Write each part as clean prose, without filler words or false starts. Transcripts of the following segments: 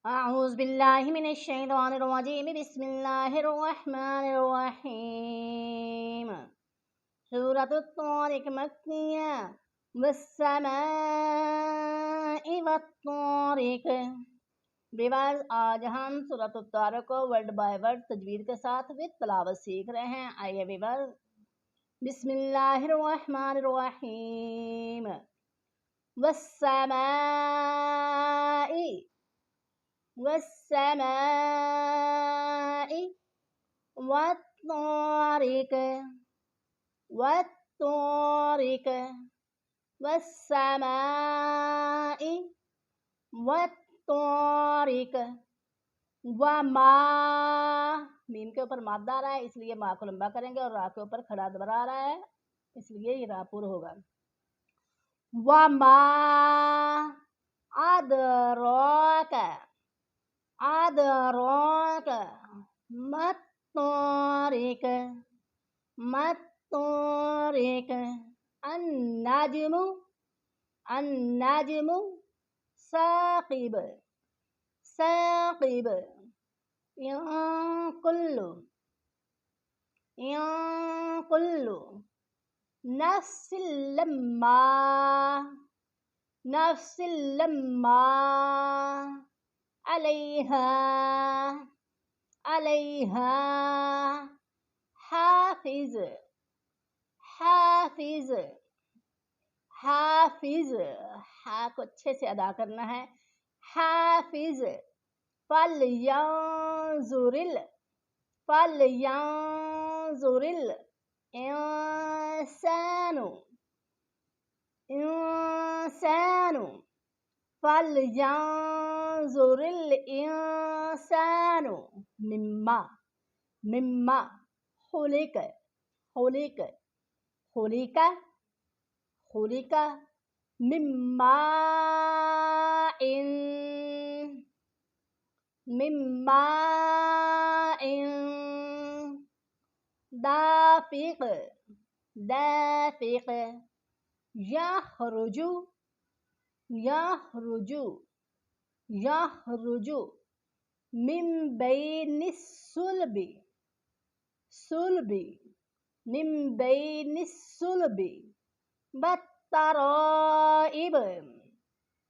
अऊज़ु बिल्लाहि मिनश शैतानिर रजीम बिस्मिल्लाहिर रहमानिर रहीम। सूरतुत तारिक मक्किया वस्समाइ वत्तारिक। विवाज आज हम सूरतुत तारिक को वर्ड बाय वर्ड तजवीद के साथ विद तिलावत सीख रहे हैं। आइए विवाज। बिस्मिल्लाहिर रहमानिर रहीम। वस्समाइ वस्समाइ वत्तारिक वत्तारिक वस्समाइ वत्तारिक। वमा, मीम के ऊपर मादा आ रहा है इसलिए मा को लंबा करेंगे और रा के ऊपर खड़ा दोबारा आ रहा है इसलिए ये रा पूरा होगा। वमा अदराक अदराक मत्तारिक मत्तारिक। अन्नज्मु अन्नज्मु साक़िब साक़िब। यंकुल्लु यंकुल्लु नफ्सिल लम्मा नफ्सिल लम्मा अलैहा अलैहा हाफिज हाफिज हाफिज। हा को अच्छे से अदा करना है। हाफिज फलयंजुरिल फलयंजुरिल इंसानु इंसानु फलयंजुरिल इंसानु मिम्मा मिम्मा खुलिक खुलिक खुलिका खुलिका मिम्मा इन मिम्मा इन दाफिक दाफिक। यखरुजु यखरुजु यखरुजु मिन बैनिस सुल्बी सुल्बी मिन बैनिस सुल्बी बत्तराइब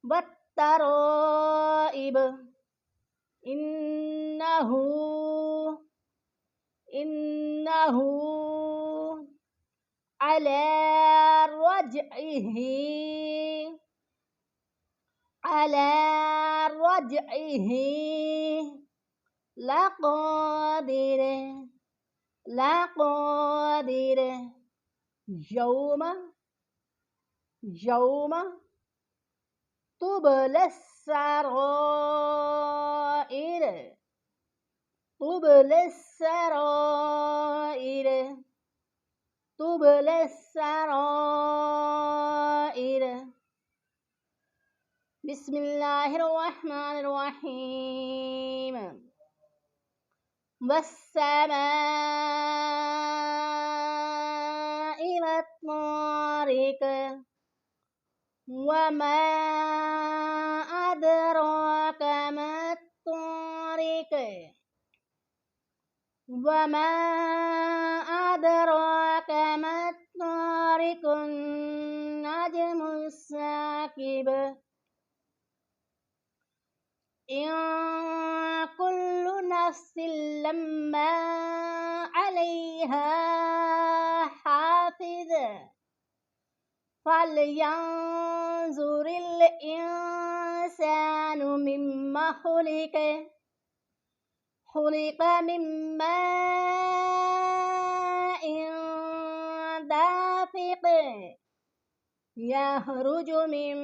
बत्तराइब। इन्नहु इन्नहु अला रज्इही अला रज्इही लक़ादिर लक़ादिर। यौम यौम तुबलस सराइर तुबलस सराइर तुबलस सराइर। बिस्मिल्लाहिर रहमानिर रहीम। वस्समाइ वत्तारिक वमा अदराक मत्तारिक वमा अदराक मत्तारिक नज्मुस साक़िब। यंकुल्लु नफ्सिल लम्मा अलैहा हाफिज फलयंजुरिल इंसानु मिम्मा खुलिक खुलिक मिम्मा इन दाफिक यखरुजु मिन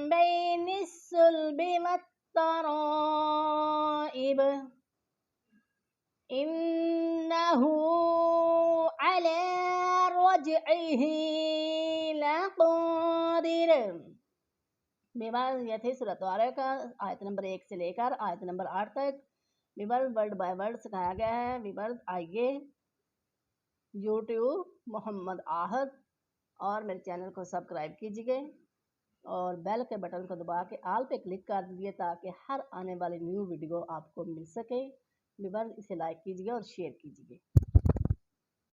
बैनिस सुल्बि वत्तराइब। इन्नहु अला रज्इही लक़ादिर। विवाद यह थे सूरत का आयत नंबर 1 से लेकर आयत नंबर 8 तक विवर्ड वर्ड बाय वर्ड सिखाया गया है। विवर्ड आइए यूट्यूब मोहम्मद आहद और मेरे चैनल को सब्सक्राइब कीजिए। और बेल के बटन को दबा के ऑल पे क्लिक कर दीजिए ताकि हर आने वाली न्यू वीडियो आपको मिल सके। व्यूअर्स इसे लाइक कीजिए और शेयर कीजिए।